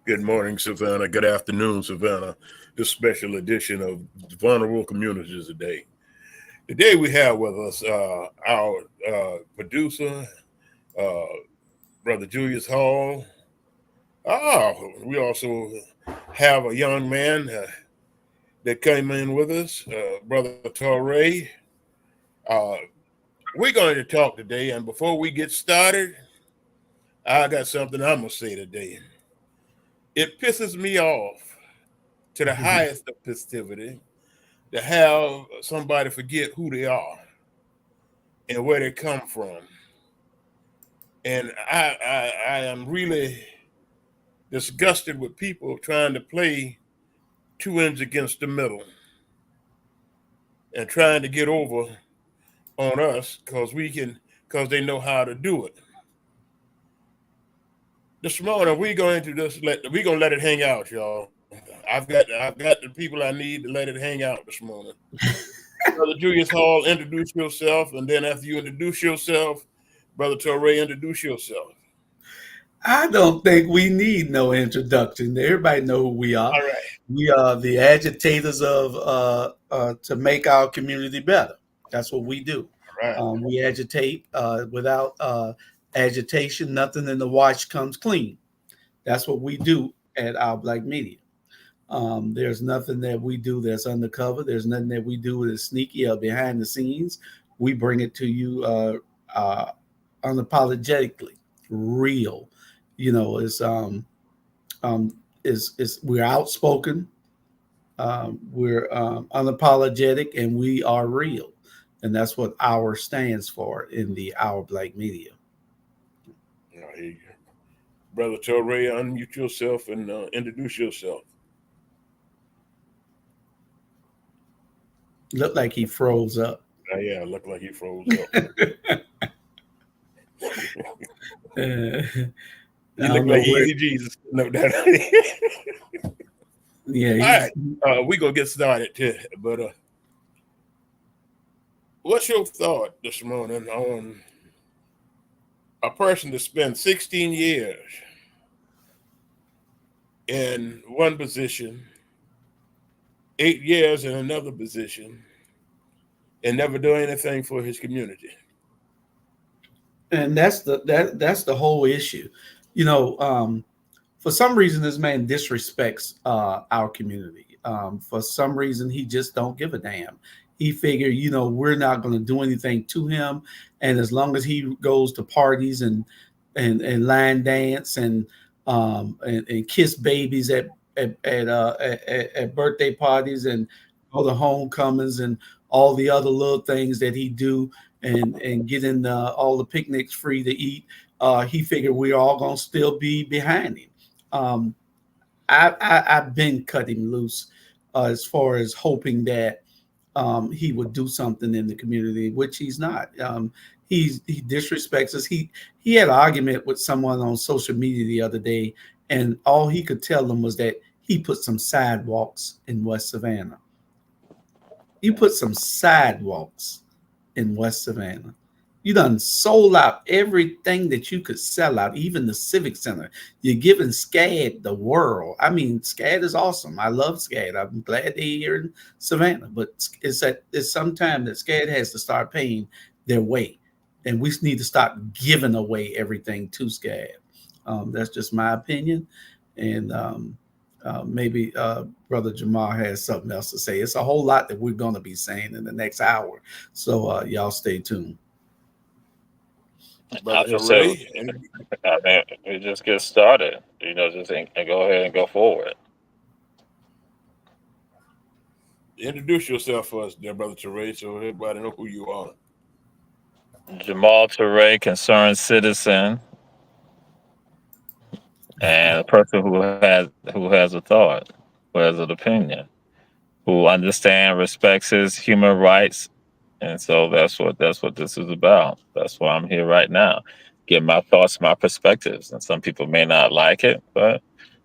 Good morning, Savannah. Good afternoon, Savannah. This special edition of Vulnerable Communities today. Today we have with us our producer, uh, Brother Julius Hall. We also have a young man that came in with us, Brother Torrey. Uh, we're going to talk today, and before we get started, I got something I'm going to say today. It pisses me off to the highest of festivity to have somebody forget who they are and where they come from. And I am really disgusted with people trying to play two ends against the middle and trying to get over on us because they know how to do it. This morning we're gonna let it hang out, y'all. I've got the people I need to let it hang out this morning. Brother Julius Hall, introduce yourself, and then after you introduce yourself, Brother Torrey, introduce yourself. I don't think we need no introduction. Everybody know who we are. All right. We are the agitators of to make our community better. That's what we do. All right. We agitate. Without agitation, nothing in the wash comes clean. That's what we do at our Black Media. There's nothing that we do that's undercover. There's nothing that we do that's sneaky or behind the scenes. We bring it to you unapologetically, real. You know, is we're outspoken, we're unapologetic, and we are real, and that's what "our" stands for in the Our Black Media. Brother Torrey, unmute yourself and introduce yourself. Looked like he froze up. Yeah, looked like he froze up. You look like Easy Jesus. No doubt. Yeah. All right. We're going to get started too. But what's your thought this morning on a person to spend 16 years in one position, 8 years in another position, and never do anything for his community? And that's the whole issue. You know, for some reason, this man disrespects our community. For some reason, he just don't give a damn. He figured, we're not going to do anything to him, and as long as he goes to parties and line dance and kiss babies at birthday parties and all the homecomings and all the other little things that he do and get in all the picnics free to eat. He figured we're all gonna still be behind him. I've been cut him loose as far as hoping that he would do something in the community, which he's not. He disrespects us. He had an argument with someone on social media the other day, and all he could tell them was that he put some sidewalks in West Savannah. You put some sidewalks in West Savannah. You done sold out everything that you could sell out, even the Civic Center. You're giving SCAD the world. I mean, SCAD is awesome. I love SCAD. I'm glad they're here in Savannah. But it's some time that SCAD has to start paying their way. And we need to stop giving away everything to SCAD. That's just my opinion. And maybe Brother Jamal has something else to say. It's a whole lot that we're going to be saying in the next hour. So y'all stay tuned. I just say, I mean, we just get started. Just and go ahead and go forward. Introduce yourself first, there, Brother Torrey, so everybody know who you are. Jamal Torrey, concerned citizen, and a person who has a thought, who has an opinion, who understands, respects his human rights. And so that's what this is about. That's why I'm here right now. Give my thoughts, my perspectives. And some people may not like it, but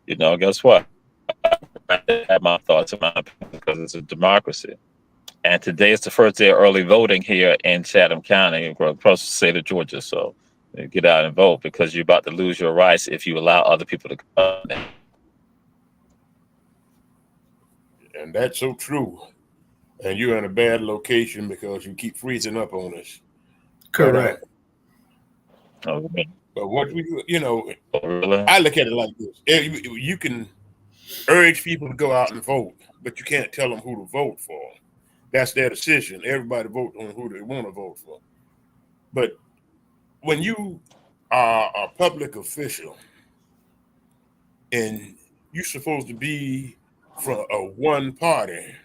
guess what? I have my thoughts and my opinions because it's a democracy. And today is the first day of early voting here in Chatham County, across the state of Georgia. So get out and vote because you're about to lose your rights if you allow other people to come in. And that's so true. And you're in a bad location because you keep freezing up on us. Correct. But what we, you know, Really? I look at it like this: you can urge people to go out and vote, but you can't tell them who to vote for. That's their decision. Everybody vote on who they want to vote for. But when you are a public official and you're supposed to be from a one party,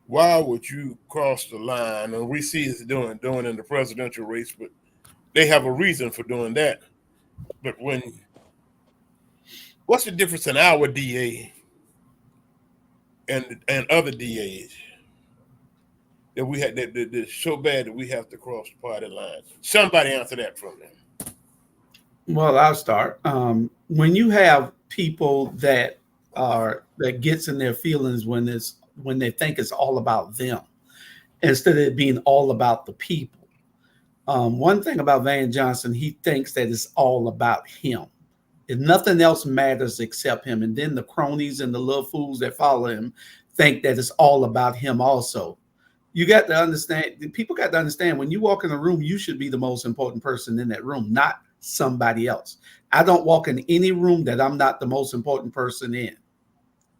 why would you cross the line? And we see it's doing in the presidential race, but they have a reason for doing that. But what's the difference in our DA and other DAs that we had that's so bad that we have to cross the party line? Somebody answer that from them. Well, I'll start. When you have people that gets in their feelings when they think it's all about them instead of it being all about the people. One thing about Van Johnson, he thinks that it's all about him. If nothing else matters except him. And then the cronies and the little fools that follow him think that it's all about him also. You got to understand, people got to understand, when you walk in a room, you should be the most important person in that room, not somebody else. I don't walk in any room that I'm not the most important person in.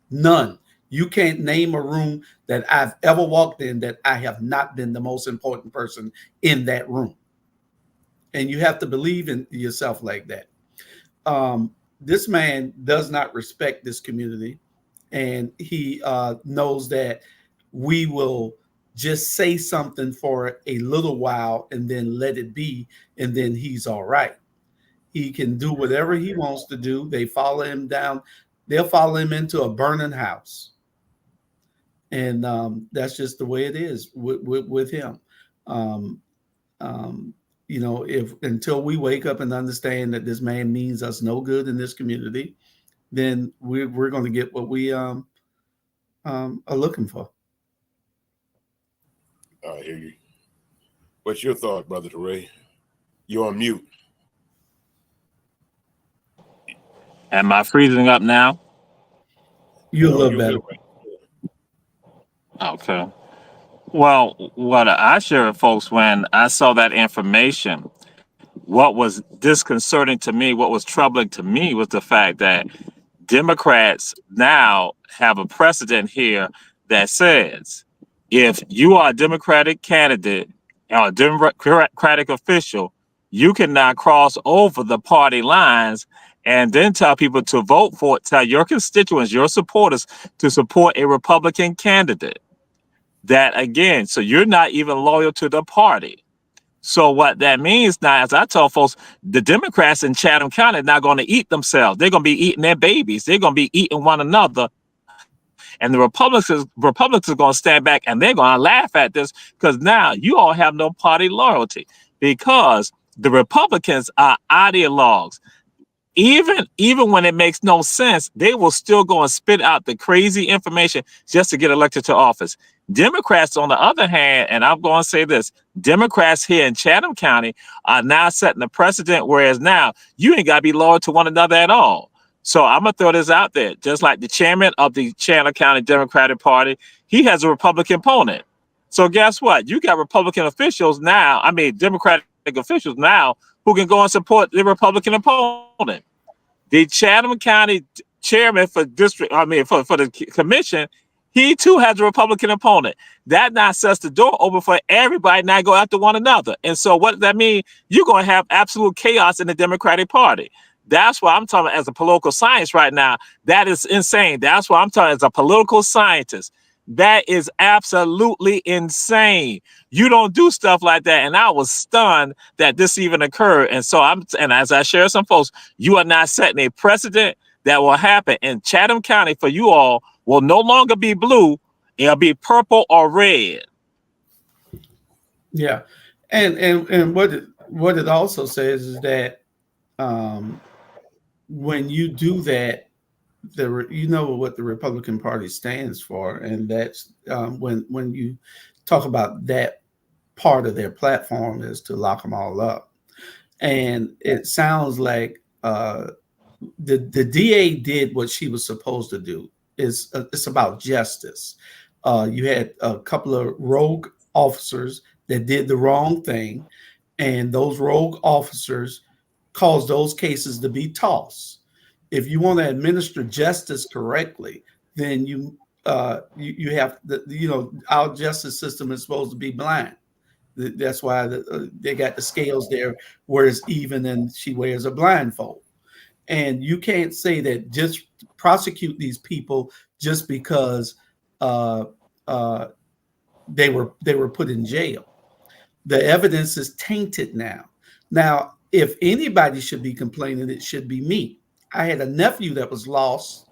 None. You can't name a room that I've ever walked in that I have not been the most important person in that room. And you have to believe in yourself like that. This man does not respect this community, and he knows that we will just say something for a little while and then let it be, and then he's all right. He can do whatever he wants to do. They follow him down. They'll follow him into a burning house. And that's just the way it is with him. You know, if until we wake up and understand that this man means us no good in this community, then we're going to get what we are looking for. I hear you. What's your thought, Brother Ray? You're on mute. Am I freezing up now? You look better. Okay. Well, what I share with folks when I saw that information, what was disconcerting to me, what was troubling to me was the fact that Democrats now have a precedent here that says if you are a Democratic candidate or a Democratic official, you cannot cross over the party lines and then tell people to vote for it, tell your constituents, your supporters to support a Republican candidate. That again, so you're not even loyal to the party. So what that means now, as I tell folks, the Democrats in Chatham County are not going to eat themselves. They're going to be eating their babies. They're going to be eating one another. And the Republicans are going to stand back and they're going to laugh at this because now you all have no party loyalty because the Republicans are ideologues. Even when it makes no sense, they will still go and spit out the crazy information just to get elected to office. Democrats, on the other hand, and I'm going to say this, Democrats here in Chatham County are now setting the precedent, whereas now you ain't got to be loyal to one another at all. So I'm going to throw this out there. Just like the chairman of the Chatham County Democratic Party, he has a Republican opponent. So guess what? You got Republican officials now, Democratic officials now who can go and support the Republican opponent. The Chatham County chairman for the commission, he too has a Republican opponent. That now sets the door open for everybody now go after one another. And so what does that mean? You're going to have absolute chaos in the Democratic Party. That's why I'm talking as a political science right now. That is insane. That's why I'm talking as a political scientist. That is absolutely insane. You don't do stuff like that. And I was stunned that this even occurred. And so and as I share some folks, you are not setting a precedent that will happen in Chatham County for you all will no longer be blue. It'll be purple or red. Yeah. And what it also says is that when you do that, you know what the Republican Party stands for, and that's when you talk about that part of their platform is to lock them all up, and it sounds like the DA did what she was supposed to do. it's about justice. You had a couple of rogue officers that did the wrong thing, and those rogue officers caused those cases to be tossed. If you want to administer justice correctly, then you have our justice system is supposed to be blind. That's why they got the scales there where it's even, and she wears a blindfold. And you can't say that just prosecute these people just because uh, uh, they were put in jail. The evidence is tainted now. Now, if anybody should be complaining, it should be me. I had a nephew that was lost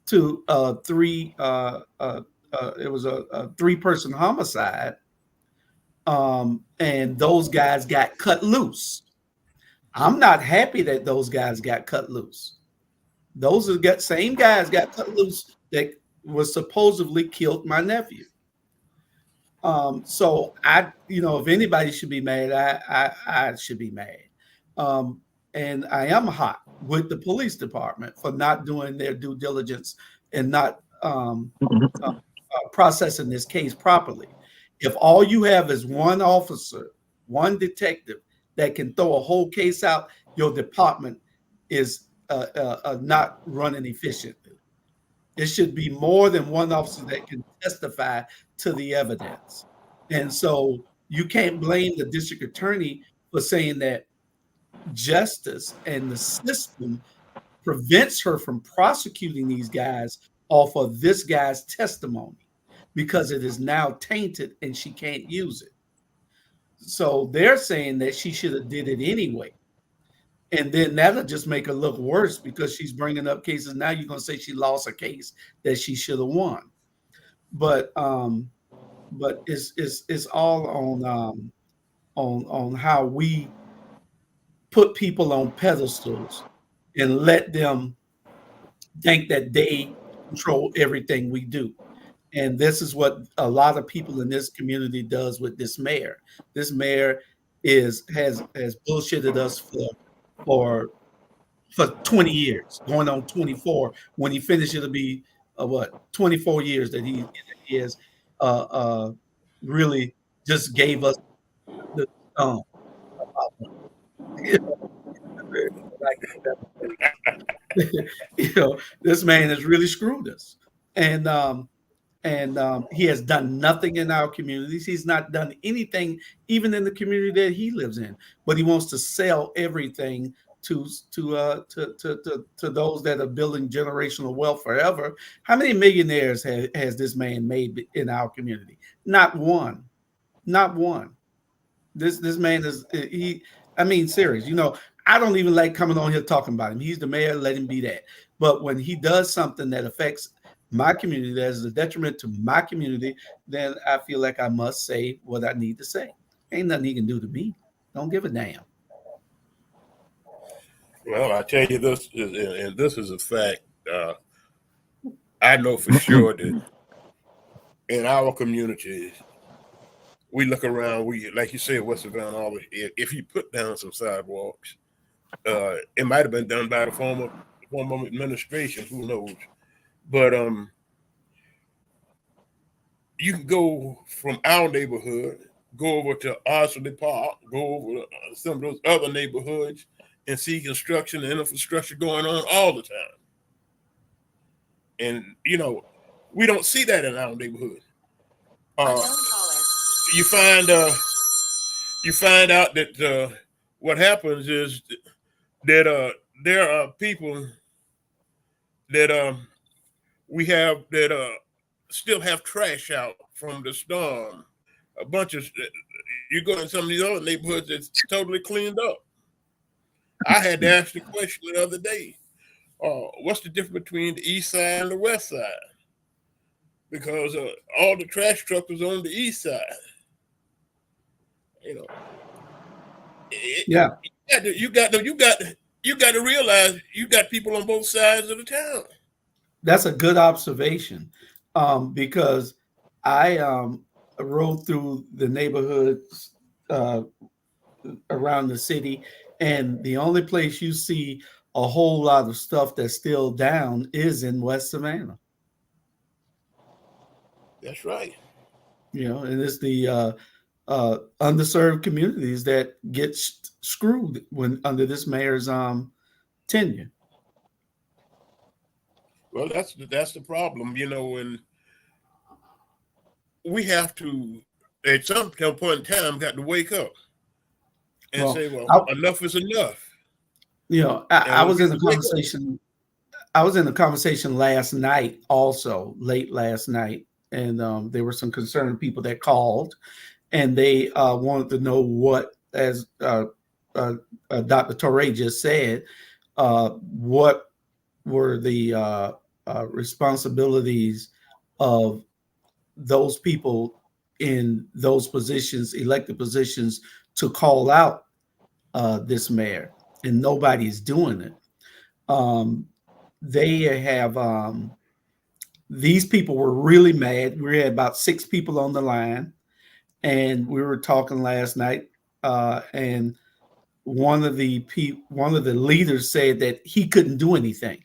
to it was a three-person homicide, and those guys got cut loose. I'm not happy that those guys got cut loose. Those are same guys got cut loose that was supposedly killed my nephew. So if anybody should be mad, I should be mad. And I am hot with the police department for not doing their due diligence and not processing this case properly. If all you have is one officer, one detective that can throw a whole case out, your department is not running efficiently. It should be more than one officer that can testify to the evidence. And so you can't blame the district attorney for saying that justice and the system prevents her from prosecuting these guys off of this guy's testimony because it is now tainted and she can't use it. So they're saying that she should have did it anyway. And then that'll just make her look worse because she's bringing up cases. Now you're going to say she lost a case that she should have won. But it's all on how we put people on pedestals and let them think that they control everything we do. And this is what a lot of people in this community does with this mayor. This mayor has bullshitted us for 20 years, going on 24. When he finishes, it'll be 24 years that he is really just gave us the this man has really screwed us, and he has done nothing in our communities. He's not done anything even in the community that he lives in, but he wants to sell everything to those that are building generational wealth forever. How many millionaires has this man made in our community? Not one. Not one. This man is serious. I don't even like coming on here talking about him. He's the mayor, let him be that. But when he does something that affects my community, that is a detriment to my community, then I feel like I must say what I need to say. Ain't nothing he can do to me. Don't give a damn. Well, I tell you this, and this is a fact. I know for sure that in our community, we look around. We, like you said, West Savannah, always. If you put down some sidewalks, it might have been done by the former administration. Who knows? But you can go from our neighborhood, go over to Arsley Park, go over to some of those other neighborhoods, and see construction and infrastructure going on all the time. And we don't see that in our neighborhood. You find out that what happens is that there are people that we have that still have trash out from the storm. A bunch of you go in some of these other neighborhoods that's totally cleaned up. I had to ask the question the other day, what's the difference between the east side and the west side? Because all the trash truck was on the east side. Yeah. You got to realize you got people on both sides of the town. That's a good observation, because I rode through the neighborhoods around the city, and the only place you see a whole lot of stuff that's still down is in West Savannah. That's right. And it's the underserved communities that get screwed when under this mayor's tenure. Well, that's the problem, and we have to, at some point in time, got to wake up and Well, say, well, I, enough is enough. I And we was in got a to wake up. conversation. I was in a conversation last night, also late last night, and there were some concerned people that called, and they wanted to know what, as Dr. Torre just said, what were the responsibilities of those people in those positions, elected positions, to call out this mayor, and nobody's doing it. Um, they have these people were really mad. We had about 6 people on the line, and we were talking last night, and one of the leaders said that he couldn't do anything.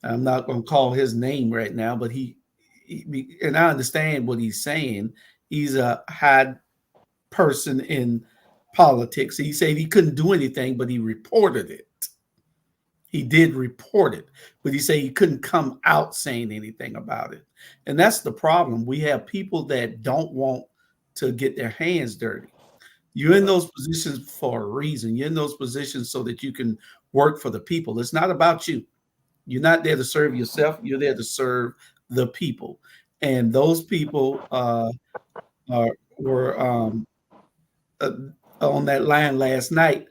I'm not going to call his name right now, but and I understand what he's saying. He's a high person in politics. He said he couldn't do anything, but he reported it. He did report it, but he said he couldn't come out saying anything about it. And that's the problem. We have people that don't want to get their hands dirty. You're in those positions for a reason. You're in those positions so that you can work for the people. It's not about you. You're not there to serve yourself. You're there to serve the people. And those people were uh, on that line last night.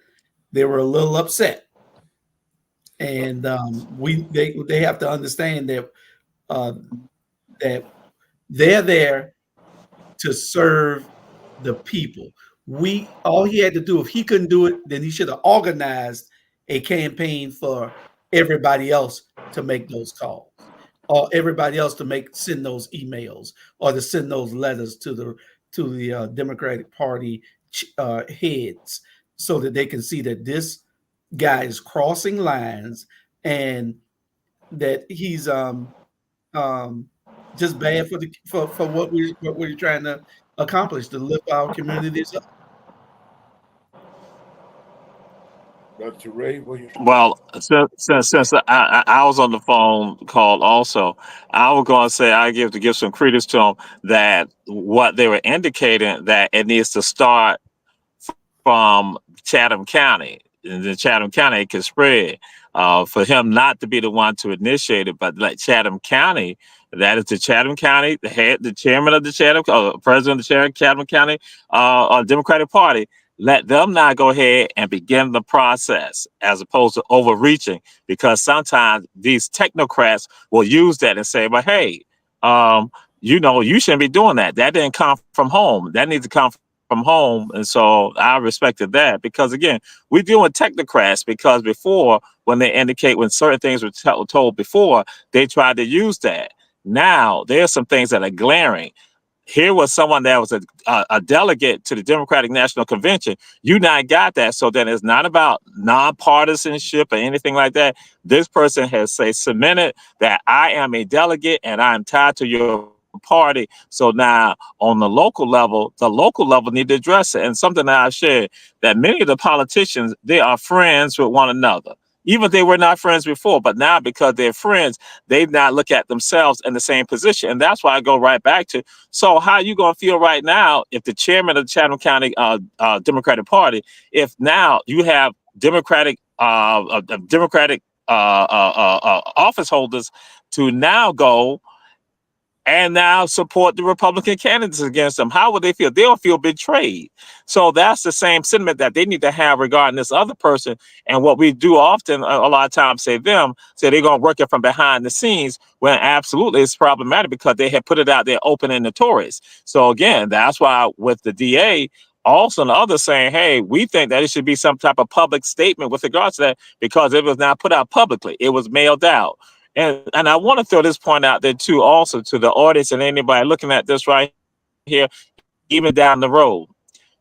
They were a little upset, and they have to understand uh, that they're there to serve the people. All he had to do, if he couldn't do it, then he should have organized a campaign for everybody else to make those calls, or everybody else to send those emails, or to send those letters to the Democratic Party heads, so that they can see that this guy is crossing lines, and that he's just bad for what we're trying to accomplish, to lift our communities up. Dr. Ray, Well, since I was on the phone call also, I was going to say I give some credence to them that what they were indicating that it needs to start from Chatham County. And then Chatham County can spread. For him not to be the one to initiate it, but let Chatham County, that is the Chatham County, the chairman of the president of the Chatham County Democratic Party, let them now go ahead and begin the process as opposed to overreaching, because sometimes these technocrats will use that and say, well, hey, you shouldn't be doing that. That didn't come from home. That needs to come from home. And so I respected that, because again, we deal with technocrats, because before, when certain things were told before, they tried to use that. Now there are some things that are glaring. Here was someone that was a delegate to the Democratic National Convention. You now got that. So then it's not about nonpartisanship or anything like that. This person has cemented that I am a delegate and I'm tied to your party. So now on the local level need to address it. And something that I've shared, that many of the politicians, they are friends with one another. Even if they were not friends before, but now because they're friends, they now look at themselves in the same position. And that's why I go right back to, so how are you going to feel right now if the chairman of the Chatham County Democratic Party, if now you have Democratic office holders to now go and now support the Republican candidates against them? How would they feel? They'll feel betrayed. So that's the same sentiment that they need to have regarding this other person. And what we do often, a lot of times, say they're going to work it from behind the scenes, when absolutely it's problematic because they have put it out there open and notorious. So again, that's why with the DA, also and others saying, hey, we think that it should be some type of public statement with regards to that, because it was now put out publicly. It was mailed out. And I want to throw this point out there too, also to the audience and anybody looking at this right here, even down the road.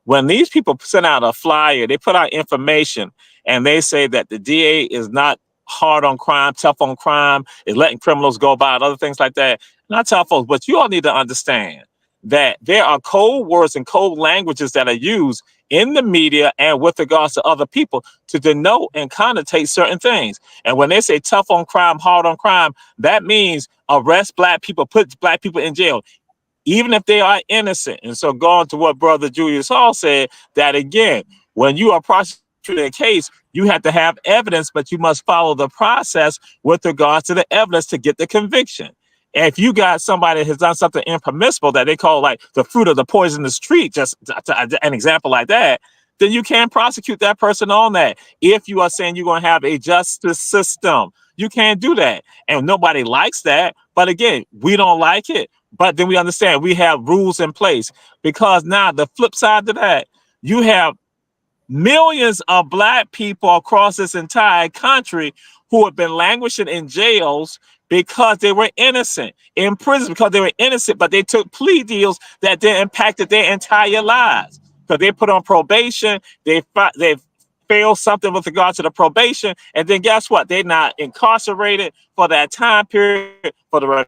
When these people send out a flyer, they put out information and they say that the DA is not hard on crime, tough on crime, is letting criminals go by, and other things like that. not tell folks, but you all need to understand that there are code words and code languages that are used in the media and with regards to other people to denote and connotate certain things. And when they say tough on crime, hard on crime, that means arrest black people, put black people in jail, even if they are innocent. And so going to what Brother Julius Hall said, that again, when you are prosecuting a case, you have to have evidence, but you must follow the process with regards to the evidence to get the conviction. And if you got somebody that has done something impermissible that they call like the fruit of the poisonous tree, just an example like that, then you can't prosecute that person on that. If you are saying you're going to have a justice system, you can't do that. And nobody likes that. But again, we don't like it. But then we understand we have rules in place, because now the flip side to that, you have millions of black people across this entire country who have been languishing in jails because they were innocent, in prison because they were innocent, but they took plea deals that then impacted their entire lives. Because they put on probation, they failed something with regard to the probation, and then guess what? They're not incarcerated for that time period, for the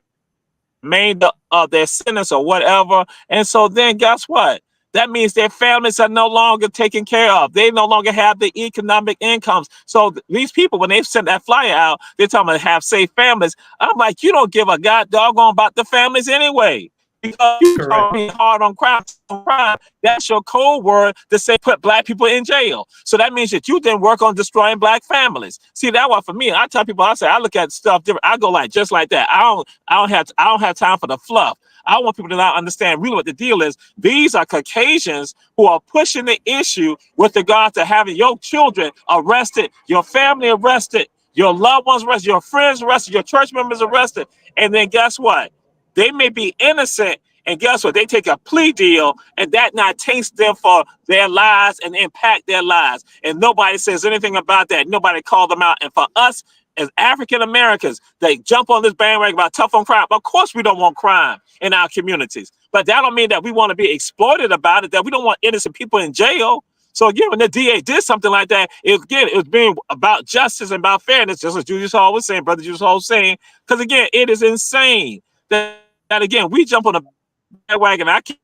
remainder of their sentence or whatever. And so then guess what? That means their families are no longer taken care of. They no longer have the economic incomes. So these people, when they send that flyer out, they're talking about have safe families. I'm like, you don't give a god doggone about the families anyway. Because you talking hard on crime, that's your code word to say put black people in jail. So that means that you didn't work on destroying black families. See, that one for me, I tell people, I say I look at stuff different. I go like just like that. I don't have time for the fluff. I want people to not understand really what the deal is. These are Caucasians who are pushing the issue with regard to having your children arrested, your family arrested, your loved ones arrested, your friends arrested, your church members arrested. And then guess what? They may be innocent, and guess what? They take a plea deal, and that not taints them for their lives and impact their lives. And nobody says anything about that. Nobody called them out. And for us as African Americans, they jump on this bandwagon about tough on crime. Of course, we don't want crime in our communities, but that don't mean that we want to be exploited about it, that we don't want innocent people in jail. So again, when the DA did something like that, it was being about justice and about fairness, just as Julius Hall was saying, Brother Julius Hall was saying, because again, it is insane that again, we jump on the bandwagon. I keep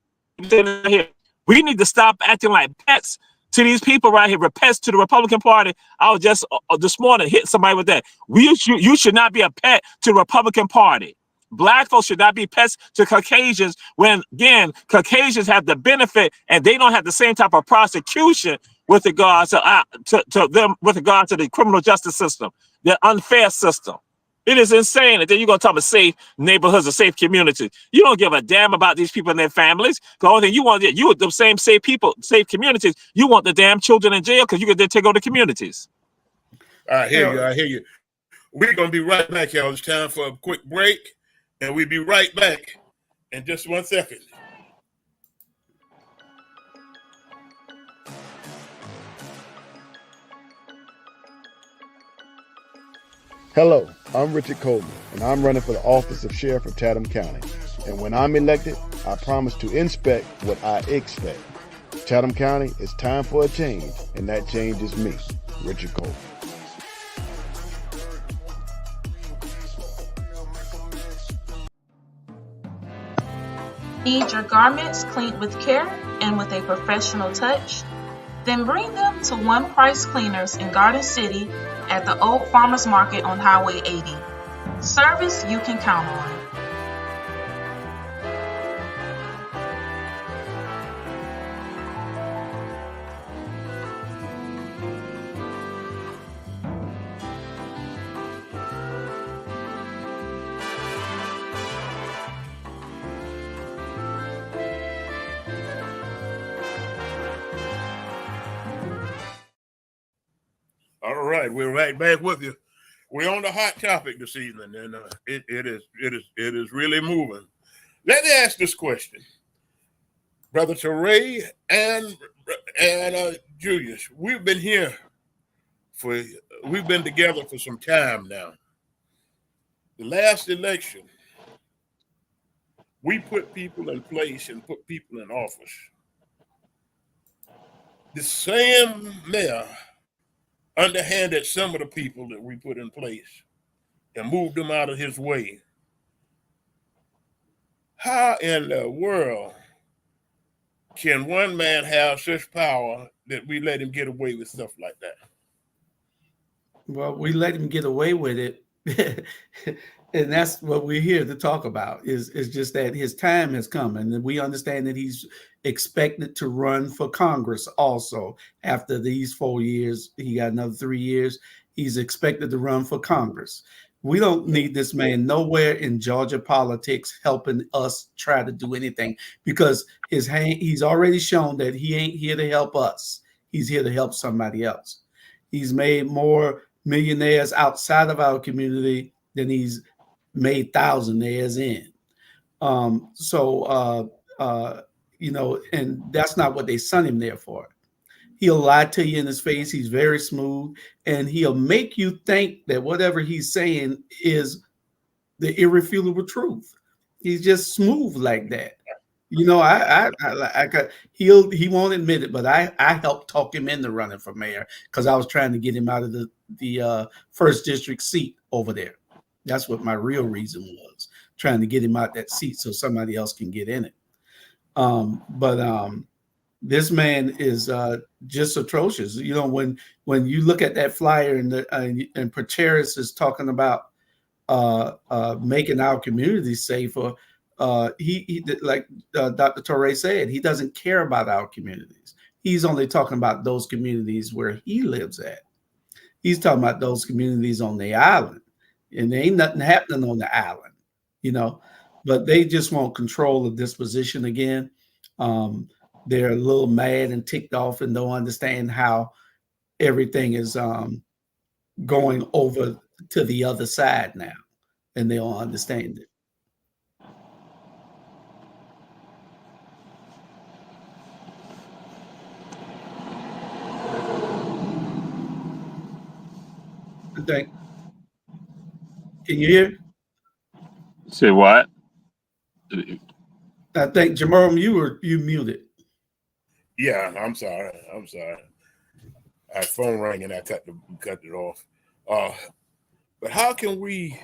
saying it here. We need to stop acting like pets to these people right here, pets to the Republican Party. I was just this morning hit somebody with that. You should not be a pet to the Republican Party. Black folks should not be pets to Caucasians when, again, Caucasians have the benefit and they don't have the same type of prosecution with regards to them, with regard to the criminal justice system, the unfair system. It is insane. And then you're going to talk about safe neighborhoods or safe communities. You don't give a damn about these people and their families. The only thing you want, you with the same safe people, safe communities, you want the damn children in jail because you can then take over the communities. I hear you. I hear you. We're going to be right back, y'all. It's time for a quick break, and we'll be right back in just 1 second. Hello, I'm Richard Coleman, and I'm running for the office of Sheriff of Chatham County. And when I'm elected, I promise to inspect what I expect. Chatham County, it's time for a change, and that change is me, Richard Coleman. Need your garments cleaned with care and with a professional touch? Then bring them to One Price Cleaners in Garden City at the Old Farmers Market on Highway 80. Service you can count on. All right, we're right back with you. We're on the hot topic this evening, and it is really moving. Let me ask this question, Brother Teray and Julius. We've been together for some time now. The last election, we put people in place and put people in office. The same mayor underhanded some of the people that we put in place and moved them out of his way. How in the world can one man have such power that we let him get away with stuff like that? Well, we let him get away with it. And that's what we're here to talk about is just that his time has come. And we understand that he's expected to run for Congress also. After these 4 years, he got another 3 years. He's expected to run for Congress. We don't need this man nowhere in Georgia politics helping us try to do anything because he's already shown that he ain't here to help us. He's here to help somebody else. He's made more millionaires outside of our community than he's made thousandaires in. And that's not what they sent him there for. He'll lie to you in his face. He's very smooth, and he'll make you think that whatever he's saying is the irrefutable truth. He's just smooth like that. You know, he won't admit it, but I helped talk him into running for mayor because I was trying to get him out of the first district seat over there. That's what my real reason was, trying to get him out that seat so somebody else can get in it. This man is just atrocious. You know, when you look at that flyer and Pacheris is talking about making our community safer. He like Dr. Torre said, he doesn't care about our communities. He's only talking about those communities where he lives at. He's talking about those communities on the island, and there ain't nothing happening on the island, you know. But they just want control of this position again. They're a little mad and ticked off and don't understand how everything is going over to the other side now, and they don't understand it. Can you hear? Say what? I think Jerome, you muted. Yeah, I'm sorry. Our phone rang and I cut it off. But how can we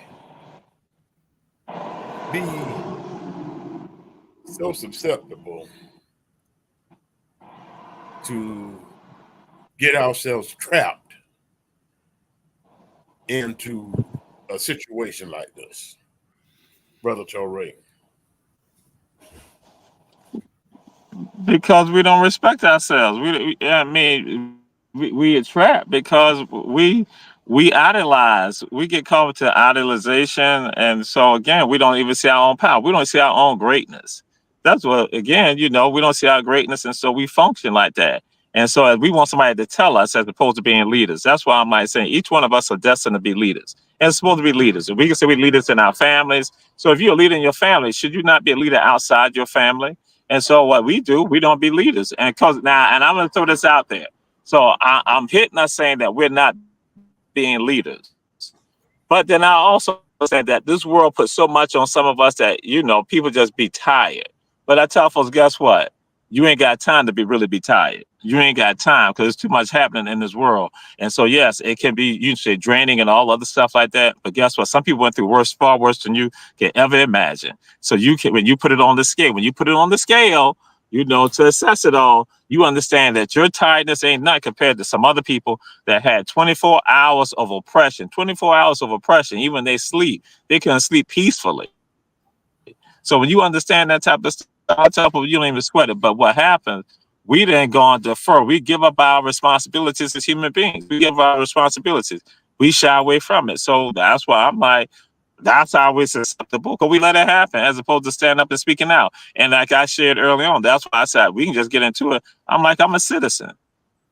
be so susceptible to get ourselves trapped into a situation like this, Brother Torre? Because we don't respect ourselves. We get trapped because we idolize. We get caught into idolization, and so again, we don't even see our own power. We don't see our own greatness. That's what, again, we don't see our greatness, and so we function like that. And so we want somebody to tell us as opposed to being leaders. That's why I'm like saying each one of us are destined to be leaders. And it's supposed to be leaders. We can say we're leaders in our families. So if you're a leader in your family, should you not be a leader outside your family? And so what we do, we don't be leaders. And and I'm going to throw this out there. So I'm hitting us saying that we're not being leaders. But then I also said that this world puts so much on some of us that, people just be tired. But I tell folks, guess what? You ain't got time to really be tired. You ain't got time because there's too much happening in this world. And so, yes, it can be, you say, draining and all other stuff like that. But guess what? Some people went through far worse than you can ever imagine. So when you put it on the scale, to assess it all, you understand that your tiredness ain't nothing compared to some other people that had 24 hours of oppression, even when they sleep, they couldn't sleep peacefully. So when you understand that type of stuff, you don't even sweat it. But what happens, we then go and defer. We give up our responsibilities as human beings. We give up our responsibilities. We shy away from it. So that's why I'm like, that's how we're susceptible, because we let it happen as opposed to stand up and speaking out. And like I shared early on, that's why I said we can just get into it. I'm a citizen.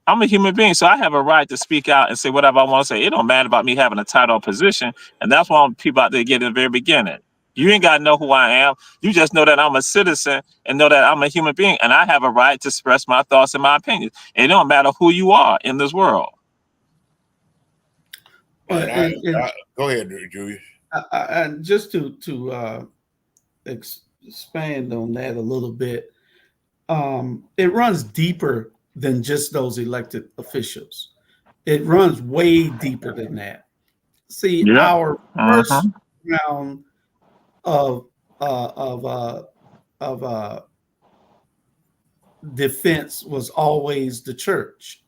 I'm a human being, so I have a right to speak out and say whatever I want to say. It don't matter about me having a title or position. And that's why people out there get in the very beginning. You ain't got to know who I am. You just know that I'm a citizen and know that I'm a human being, and I have a right to express my thoughts and my opinions. And it don't matter who you are in this world. Go ahead, Julius. And just to expand on that a little bit, it runs deeper than just those elected officials. It runs way deeper than that. See, our first round of defense was always the church.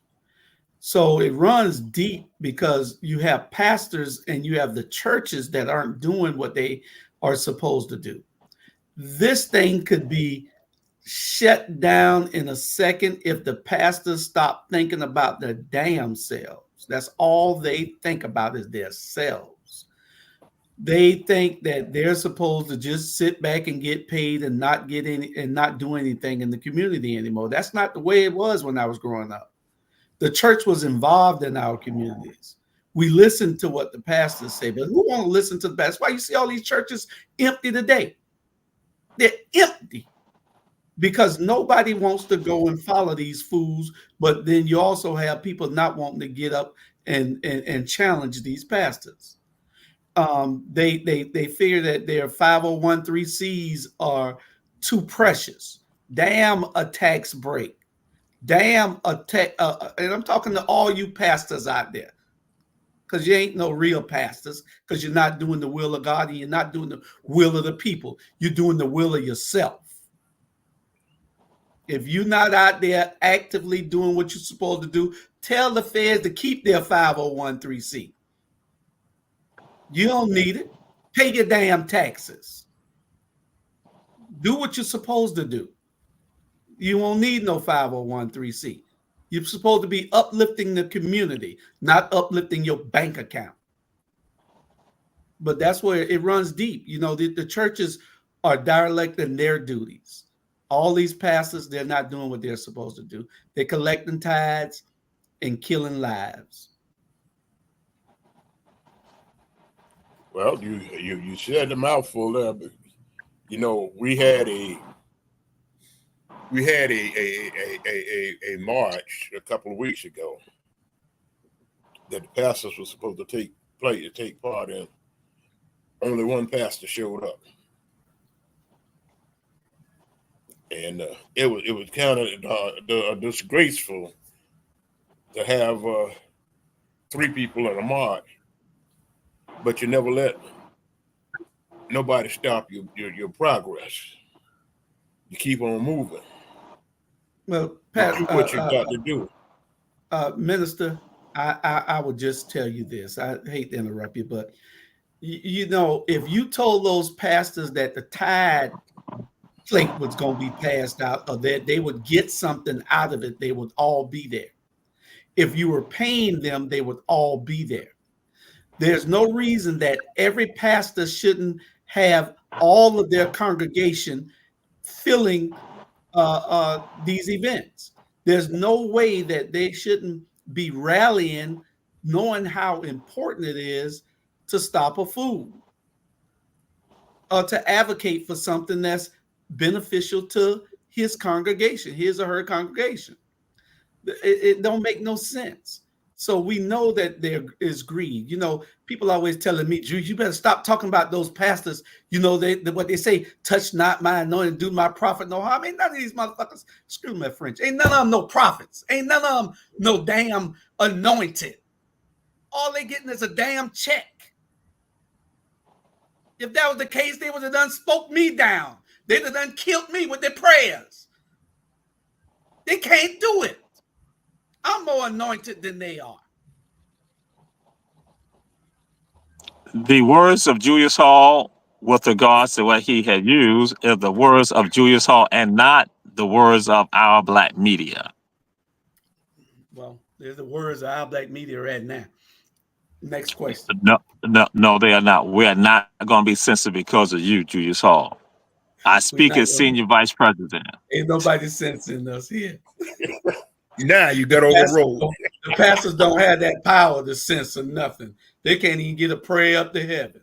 So it runs deep because you have pastors and you have the churches that aren't doing what they are supposed to do. This thing could be shut down in a second if the pastors stop thinking about their damn selves. That's all they think about is their selves. They think that they're supposed to just sit back and get paid and not get any and not do anything in the community anymore. That's not the way it was when I was growing up. The church was involved in our communities. We listened to what the pastors say, but who won't listen to the pastors? Why you see all these churches empty today? They're empty because nobody wants to go and follow these fools. But then you also have people not wanting to get up and challenge these pastors. They figure that their 501(c)(3)s are too precious. Damn a tax break. Damn a tax. And I'm talking to all you pastors out there, because you ain't no real pastors, because you're not doing the will of God and you're not doing the will of the people. You're doing the will of yourself. If you're not out there actively doing what you're supposed to do, tell the feds to keep their 501(c). You don't need it. Pay your damn taxes. Do what you're supposed to do. You won't need no 501(c). You're supposed to be uplifting the community, not uplifting your bank account. But that's where it runs deep. You know, the churches are derelict in their duties. All these pastors, they're not doing what they're supposed to do. They're collecting tithes and killing lives. Well, you said the mouthful there, but you know we had a march a couple of weeks ago that the pastors were supposed to take part in. Only one pastor showed up, and it was kind of disgraceful to have 3 people in a march, but you never let nobody stop your progress. You keep on moving. Well, do what you got to do. Minister, I would just tell you this. I hate to interrupt you, but you know, if you told those pastors that the tithe plate was going to be passed out, or that they would get something out of it, they would all be there. If you were paying them, they would all be there. There's no reason that every pastor shouldn't have all of their congregation filling these events. There's no way that they shouldn't be rallying, knowing how important it is to stop a food or to advocate for something that's beneficial to his congregation, his or her congregation. It don't make no sense. So we know that there is greed. You know, people always telling me, Drew, you better stop talking about those pastors. You know, what they say, touch not my anointing, do my prophet no harm. Ain't none of these motherfuckers, screw my French, ain't none of them no prophets. Ain't none of them no damn anointed. All they getting is a damn check. If that was the case, they would have done spoke me down. They'd have done killed me with their prayers. They can't do it. I'm more anointed than they are. The words of Julius Hall, with regards to what he had used, is the words of Julius Hall and not the words of our black media. Well, there's the words of our black media right now. Next question. No, they are not. We are not going to be censored because of you, Julius Hall. I speak as senior vice president. Ain't nobody censoring us here. Now you got overruled. The pastors don't have that power to censor nothing. They can't even get a prayer up to heaven.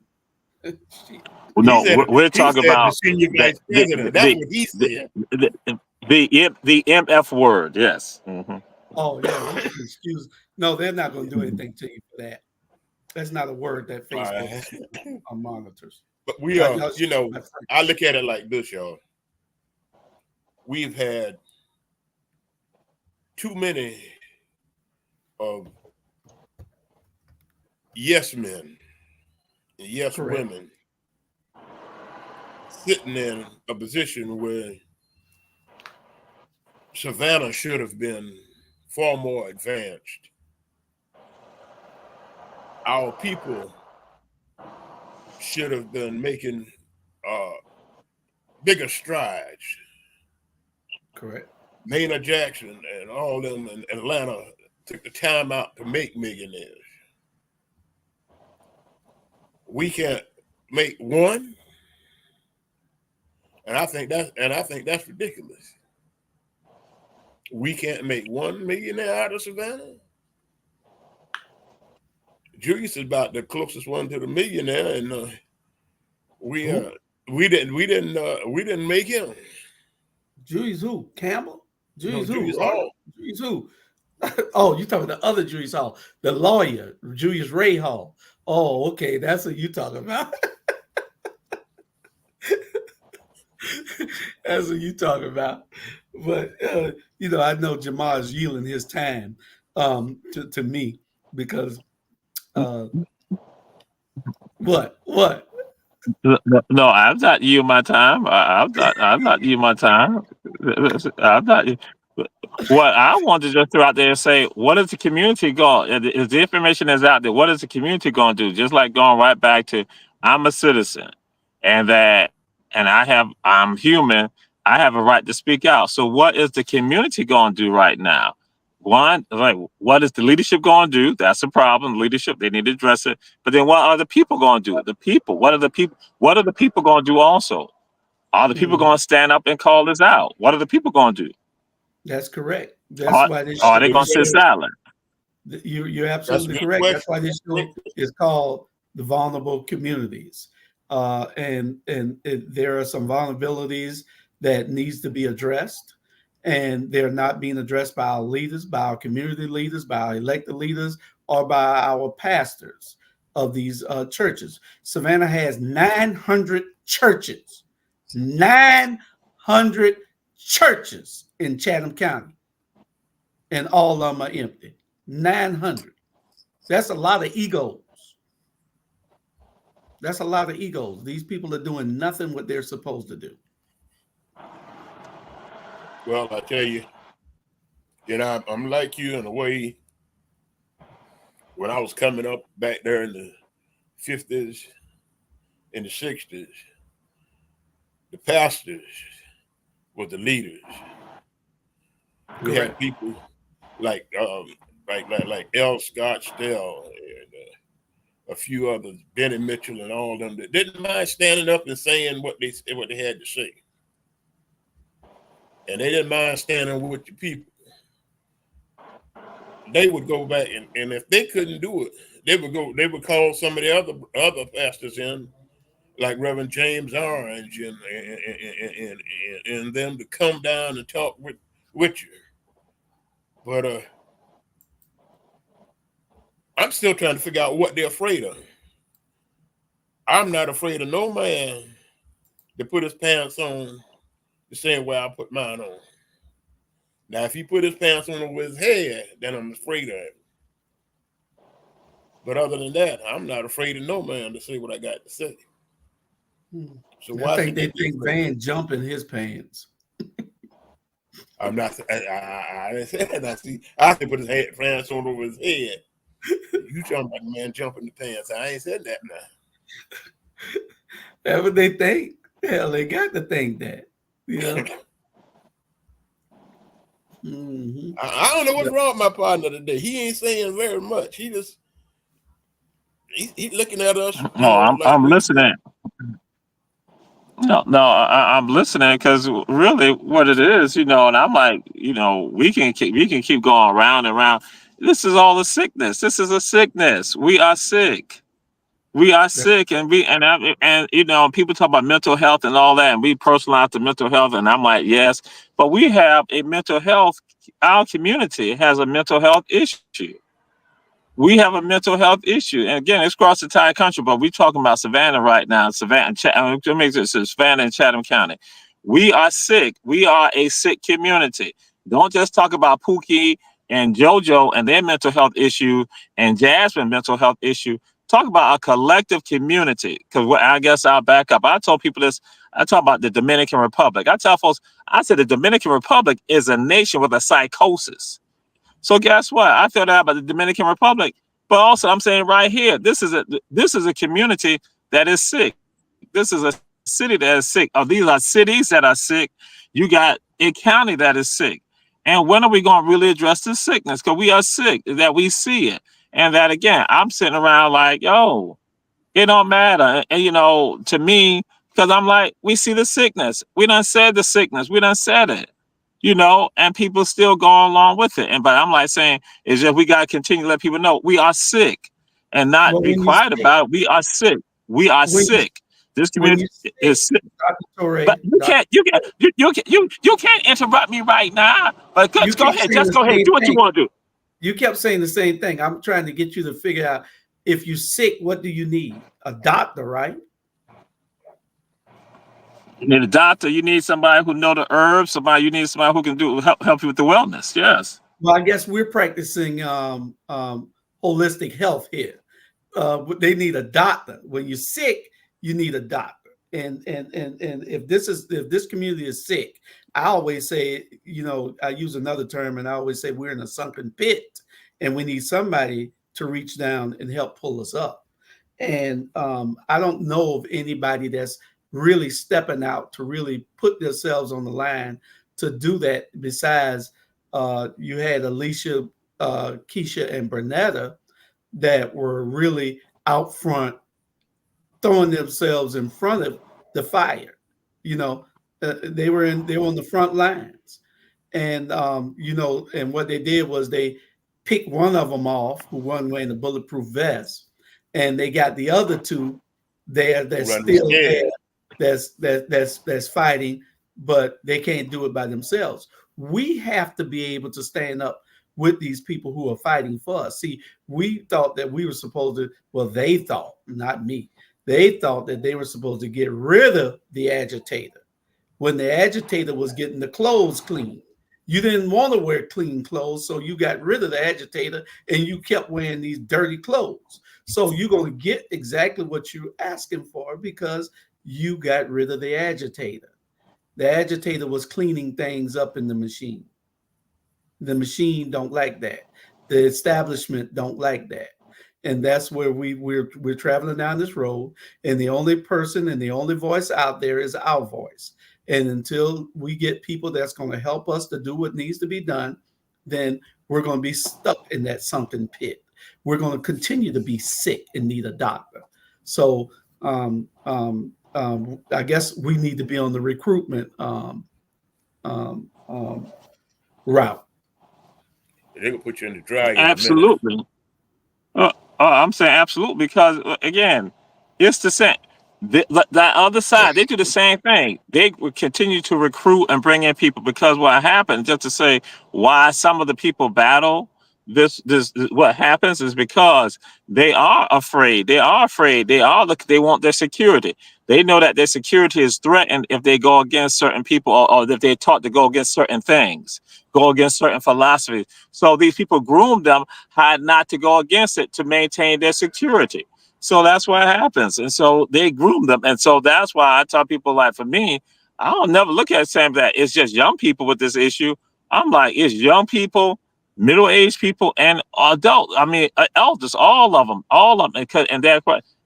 Well, no, we're talking about the senior vice president. That's what he said. The MF word, yes. Mm-hmm. Oh yeah, excuse. No, they're not going to do anything to you for that. That's not a word that Facebook monitors. But we are, you know, I look at it like this, y'all. We've had too many of yes men and yes women sitting in a position where Savannah should have been far more advanced. Our people should have been making bigger strides. Correct. Maynard Jackson and all them in Atlanta took the time out to make millionaires. We can't make one, and I think that's ridiculous. We can't make 1 millionaire out of Savannah. Julius is about the closest one to the millionaire, and we didn't make him. Julius who? Campbell? Julius No, who? Julius Hall. Julius who? Oh, you talking about the other Julius Hall, the lawyer, Julius Ray Hall. Oh, okay, that's what you talking about. That's what you talking about. But I know Jamar is yielding his time to me because what? No, I'm not you my time. I'm not you my time. I'm not. What I want to just throw out there and say, what is the community going? Is the information that's out there? What is the community going to do? Just like going right back to, I'm a citizen, and I'm human. I have a right to speak out. So, what is the community going to do right now? One, like, what is the leadership going to do? That's a problem. Leadership, they need to address it. But then, what are the people going to do? The people. What are the people? What are the people going to do? Also, are the people going to stand up and call this out? What are the people going to do? That's correct. That's why this are they going to sit silent? You're absolutely correct. That's why this show is called The Vulnerable Communities. And there are some vulnerabilities that needs to be addressed, and they're not being addressed by our leaders, by our community leaders, by our elected leaders, or by our pastors of these churches. Savannah has 900 churches. 900 churches in Chatham County, and all of them are empty. 900. That's a lot of egos. That's a lot of egos. These people are doing nothing what they're supposed to do. Well, I tell you, I'm like you in a way. When I was coming up back there in the 50s, in the 60s, the pastors were the leaders. We had people like L. Scott Stell and a few others, Benny Mitchell and all of them, that didn't mind standing up and saying what they had to say. And they didn't mind standing with the people. They would go back and if they couldn't do it, they would call some of the other pastors in, like Reverend James Orange and them to come down and talk with you. But I'm still trying to figure out what they're afraid of. I'm not afraid of no man to put his pants on the same way I put mine on. Now, if he put his pants on over his head, then I'm afraid of him. But other than that, I'm not afraid of no man to say what I got to say. So I think they think Van jumping his pants. I'm not. I didn't say that. I can put his pants on over his head. You talking about the man jumping the pants? I ain't said that now. That's what they think. Hell, they got to think that. Yeah. I don't know what's wrong with my partner today. He ain't saying very much. He's looking at us. No, I'm listening. No, I'm listening because really what it is, and I'm like, we can keep going around and around. This is all a sickness. This is a sickness. We are sick. We are sick, and people talk about mental health and all that, and we personalize the mental health, and I'm like, yes, but we have a mental health. Our community has a mental health issue. We have a mental health issue, and again, it's across the entire country. But we're talking about Savannah right now. Savannah and Chatham County. We are sick. We are a sick community. Don't just talk about Pookie and JoJo and their mental health issue and Jasmine mental health issue. talk about a collective community. Because I guess I'll back up. I told people this. I talk about the Dominican Republic. I tell folks, I said the Dominican Republic is a nation with a psychosis. So guess what? I feel that about the Dominican Republic. But also, I'm saying right here, this is a community that is sick. This is a city that is sick. Oh, these are cities that are sick. You got a county that is sick. And when are we going to really address this sickness? Because we are sick, that we see it. And that, again, I'm sitting around like, yo, it don't matter. And, to me, because I'm like, we see the sickness. We done said the sickness. We done said it, and people still going along with it. But I'm like saying, is that we got to continue to let people know we are sick and not be quiet about it. We are sick. We are sick. This community is sick. But you can't interrupt me right now. But go ahead. Just go ahead. Do what you want to do. You kept saying the same thing. I'm trying to get you to figure out, if you're sick, what do you need? A doctor, right? You need a doctor. You need somebody who know the herbs. You need somebody who can help you with the wellness. Yes. Well, I guess we're practicing holistic health here. They need a doctor. When you're sick, you need a doctor. And if this community is sick, I always say, I use another term, and I always say we're in a sunken pit, and we need somebody to reach down and help pull us up. And I don't know of anybody that's really stepping out to really put themselves on the line to do that. Besides, you had Alicia, Keisha, and Bernetta that were really out front, throwing themselves in front of the fire. They were on the front lines, and and what they did was they picked one of them off who wasn't wearing the bulletproof vest, and they got the other two there that's still there, that's fighting, but they can't do it by themselves. We have to be able to stand up with these people who are fighting for us. See, we thought that we were supposed to, well, they thought, not me, they thought that they were supposed to get rid of the agitator when the agitator was getting the clothes clean. You didn't want to wear clean clothes, so you got rid of the agitator and you kept wearing these dirty clothes. So you're going to get exactly what you're asking for because you got rid of the agitator. The agitator was cleaning things up in the machine. The machine don't like that. The establishment don't like that. And that's where we're traveling down this road. And the only person and the only voice out there is our voice. And until we get people that's going to help us to do what needs to be done, then we're going to be stuck in that sunken pit. We're going to continue to be sick and need a doctor. So I guess we need to be on the recruitment route. They can put you in the dryer. Absolutely. I'm saying absolutely because, again, it's the same. The other side, they do the same thing. They would continue to recruit and bring in people because what happens, just to say why some of the people battle this what happens is because they are afraid. They want their security. They know that their security is threatened if they go against certain people or if they're taught to go against certain things, go against certain philosophies. So these people groom them how not to go against it to maintain their security. So that's what happens. And so they groom them. And so that's why I tell people, like, for me, I don't never look at it saying that it's just young people with this issue. I'm like, it's young people, middle-aged people, and adults. I mean, elders, all of them.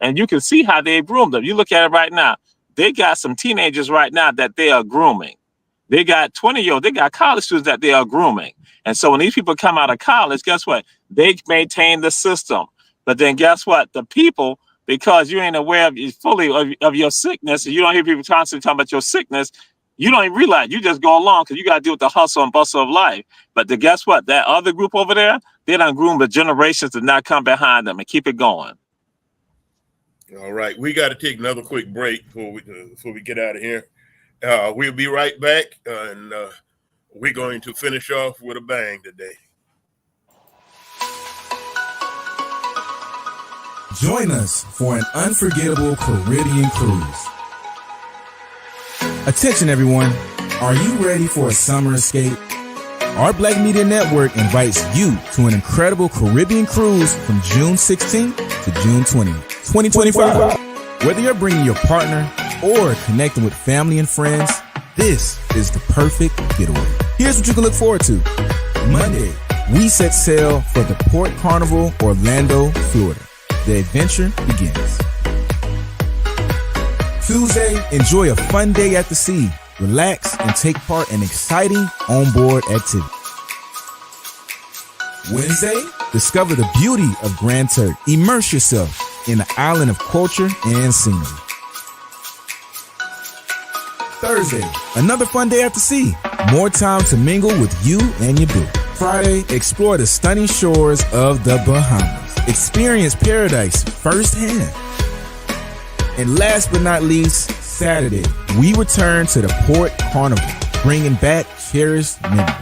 And you can see how they groom them. You look at it right now. They got some teenagers right now that they are grooming. They got 20-year-olds. They got college students that they are grooming. And so when these people come out of college, guess what? They maintain the system. But then guess what? The people, because you ain't aware fully of your sickness, and you don't hear people constantly talking about your sickness, you don't even realize. You just go along because you got to deal with the hustle and bustle of life. But guess what? That other group over there, they done groomed the generations to not come behind them and keep it going. All right. We got to take another quick break before we get out of here. We'll be right back, and we're going to finish off with a bang today. Join us for an unforgettable Caribbean cruise. Attention everyone, are you ready for a summer escape? Our Black Media Network invites you to an incredible Caribbean cruise from June 16th to June 20th, 2025. Whether you're bringing your partner or connecting with family and friends, this is the perfect getaway. Here's what you can look forward to. Monday, we set sail for the Port Carnival, Orlando, Florida. The adventure begins. Tuesday, enjoy a fun day at the sea. Relax and take part in exciting onboard activities. Wednesday, discover the beauty of Grand Turk. Immerse yourself in the island of culture and scenery. Thursday, another fun day at the sea. More time to mingle with you and your boo. Friday, explore the stunning shores of the Bahamas. Experience paradise firsthand. And last but not least, Saturday, we return to the Port Carnival, bringing back cherished memories.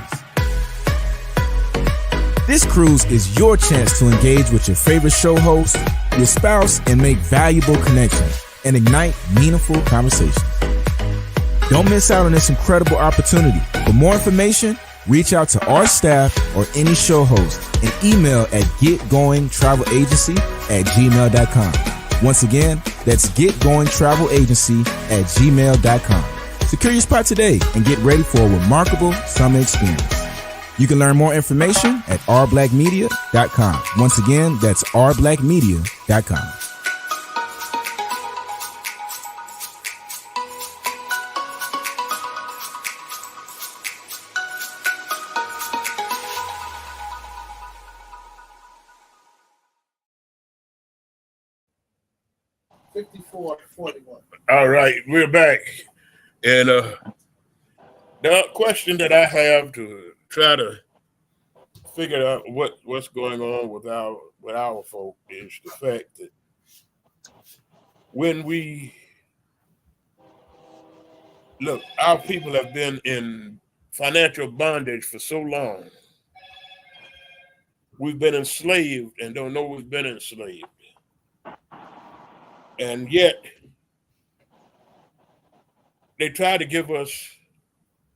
This cruise is your chance to engage with your favorite show host, your spouse, and make valuable connections and ignite meaningful conversations. Don't miss out on this incredible opportunity. For more information, reach out to our staff or any show host and email at getgoingtravelagency@gmail.com. Once again, that's getgoingtravelagency@gmail.com. Secure your spot today and get ready for a remarkable summer experience. You can learn more information at rblackmedia.com. Once again, that's rblackmedia.com. All right, we're back. And the question that I have to try to figure out what's going on with our folk is the fact that when we look, our people have been in financial bondage for so long. We've been enslaved and don't know we've been enslaved. And yet, they try to give us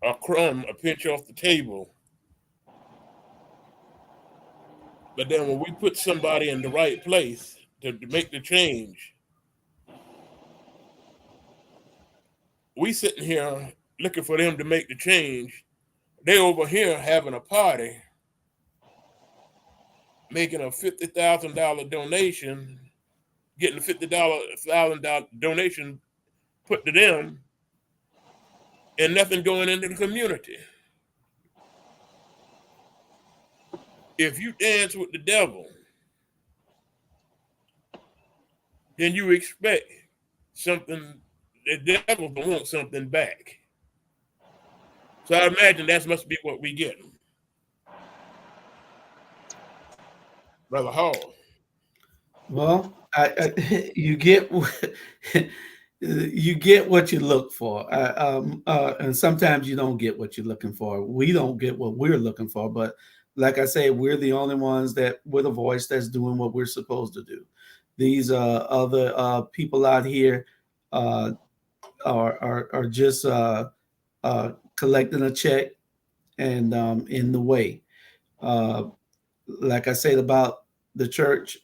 a crumb, a pinch off the table. But then when we put somebody in the right place to make the change, we sitting here looking for them to make the change. They over here having a party, making a $50,000 donation, getting a $50,000 donation put to them, and nothing going into the community. If you dance with the devil, then you expect something, the devil will want something back. So I imagine that must be what we get. Brother Hall. Well, you get you get what you look for, and sometimes you don't get what you're looking for. We don't get what we're looking for, but like I say, we're the only ones that with a voice that's doing what we're supposed to do. These other people out here are just collecting a check and in the way. Like I said about the church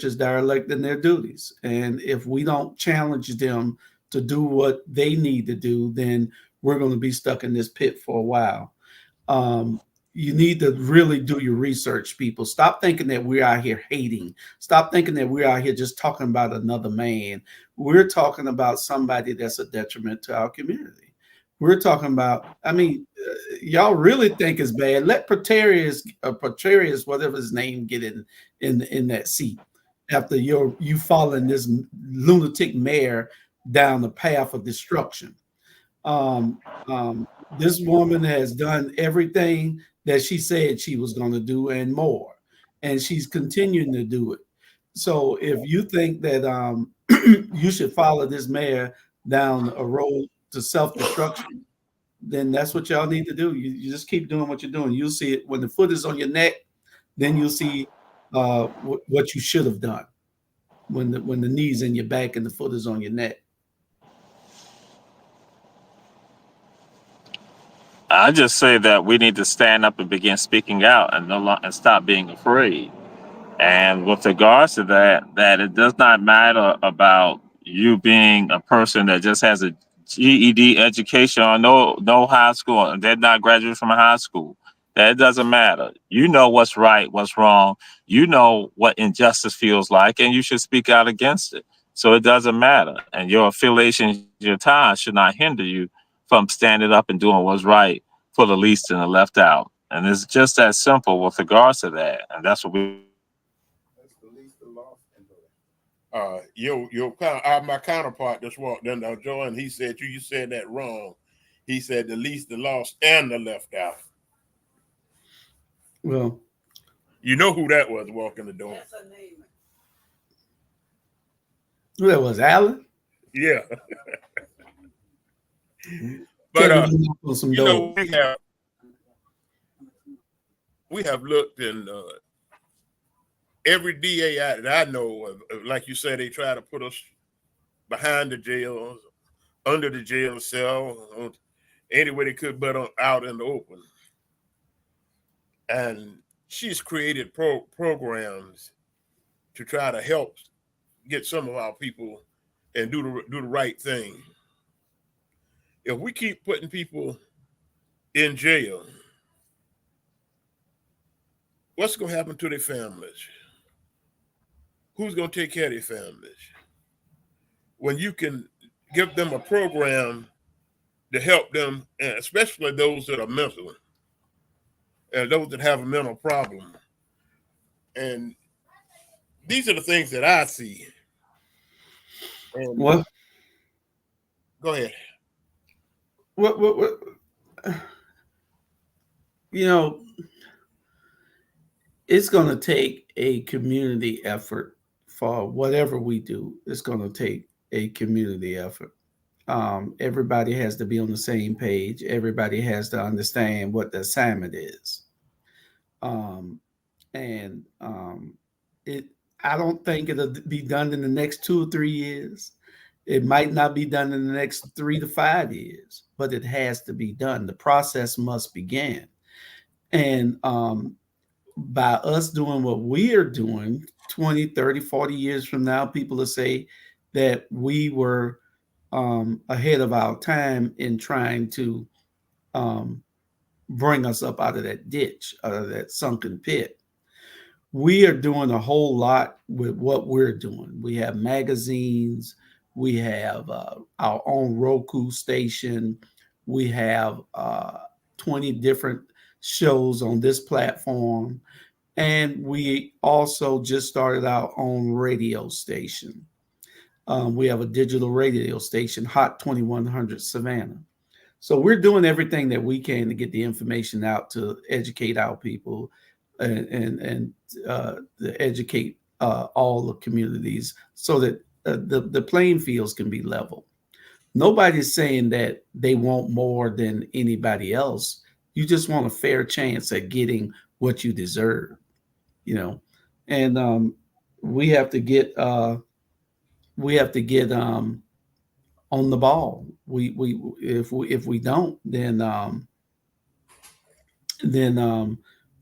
is derelict in their duties. And if we don't challenge them to do what they need to do, then we're going to be stuck in this pit for a while. You need to really do your research, people. Stop thinking that we're out here hating. Stop thinking that we're out here just talking about another man. We're talking about somebody that's a detriment to our community. We're talking about, y'all really think it's bad. Let Preterius, whatever his name, get in that seat after you following this lunatic mayor down the path of destruction. This woman has done everything that she said she was going to do and more, and she's continuing to do it. So if you think that you should follow this mayor down a road to self-destruction, then that's what y'all need to do. You just keep doing what you're doing. You'll see it when the foot is on your neck. Then you'll see what you should have done when the knee's in your back and the foot is on your neck. I just say that we need to stand up and begin speaking out and stop being afraid. And with regards to that it does not matter about you being a person that just has a GED education or no high school, and they're not graduating from a high school. That doesn't matter. You know what's right, what's wrong. You know what injustice feels like, and you should speak out against it. So it doesn't matter. And your affiliation, your ties should not hinder you from standing up and doing what's right for the least and the left out. And it's just that simple with regards to that. And that's what we. My counterpart just walked in there, Joe, and he said you said that wrong. He said the least, the lost, and the left out. Well, you know who that was walking the door. That's her name. Who that was, Alan? Yeah. But some you know, we have looked in every DA that I know of, like you said, they try to put us behind the jails, under the jail cell, any way they could, but out in the open. And she's created programs to try to help get some of our people and do the right thing. If we keep putting people in jail, what's going to happen to their families? Who's going to take care of their families? When you can give them a program to help them, and especially those that are mental, and those that have a mental problem. And these are the things that I see. And what? Go ahead. What? You know, it's going to take a community effort for whatever we do. It's going to take a community effort. Everybody has to be on the same page. Everybody has to understand what the assignment is. I don't think it'll be done in the next 2 or 3 years. It might not be done in the next 3 to 5 years, but it has to be done. The process must begin. And by us doing what we are doing 20, 30, 40 years from now, people will say that we were ahead of our time in trying to bring us up out of that ditch, out of that sunken pit. We are doing a whole lot with what we're doing. We have magazines. We have our own Roku station. We have 20 different shows on this platform. And we also just started our own radio station. We have a digital radio station, Hot 2100 Savannah. So we're doing everything that we can to get the information out to educate our people and to educate all the communities so that the playing fields can be level. Nobody's saying that they want more than anybody else. You just want a fair chance at getting what you deserve, you know. And we have to get on the ball. If we don't, then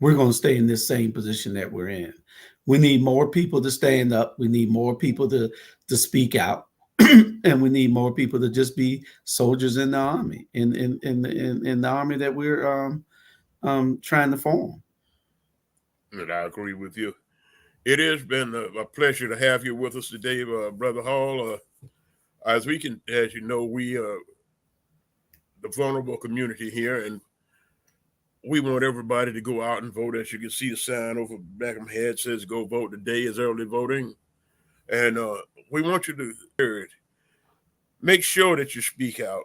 we're going to stay in this same position that we're in. We need more people to stand up. We need more people to speak out, and we need more people to just be soldiers in the army, in the army that we're trying to form. And I agree with you. It has been a pleasure to have you with us today, Brother Hall. As you know, we are the vulnerable community here, and we want everybody to go out and vote. As you can see, the sign over the back of my head says "Go vote today" is early voting, and we want you to make sure that you speak out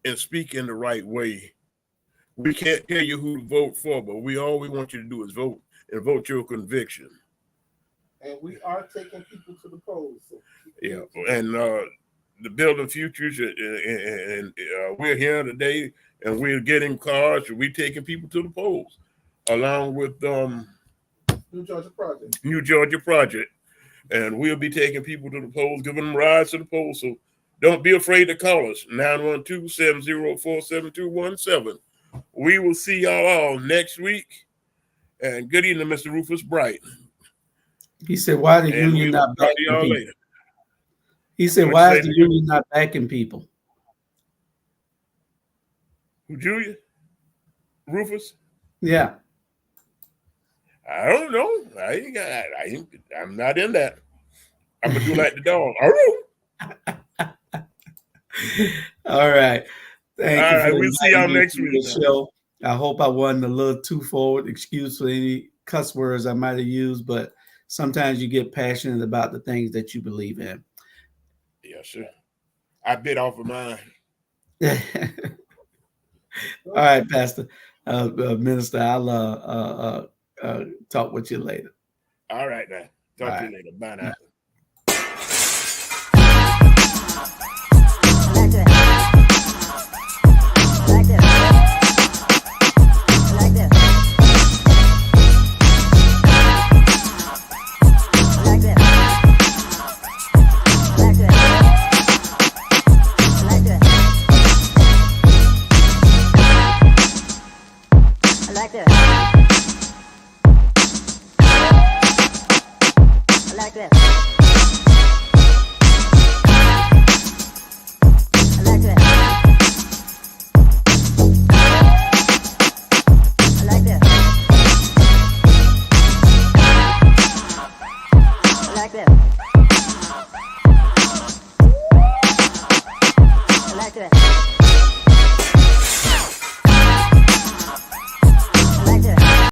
and speak in the right way. We can't tell you who to vote for, but all we want you to do is vote and vote your conviction. And we are taking people to the polls. So yeah, and the Building Futures, and we're here today, and we're getting cards. We're taking people to the polls, along with New Georgia Project, and we'll be taking people to the polls, giving them rides to the polls. So don't be afraid to call us, 912-704-7217. We will see y'all all next week. And good evening, Mr. Rufus Bright. He said, "Why the And union we'll not talk to backing y'all people?" later. He said, What "Why you is say, the union not backing people?" Who, Julia? Rufus? Yeah. I don't know. I'm not in that. I'm gonna do like the dog. All All right. Thank you for right, we'll see y'all inviting me next to week. the show. I hope I wasn't a little too forward. Excuse for any cuss words I might have used, but sometimes you get passionate about the things that you believe in. Yeah, sure. I bit off of mine. All right, Pastor, Minister. I'll talk with you later. All right, now. Talk All to right. you later. Bye now. I like that.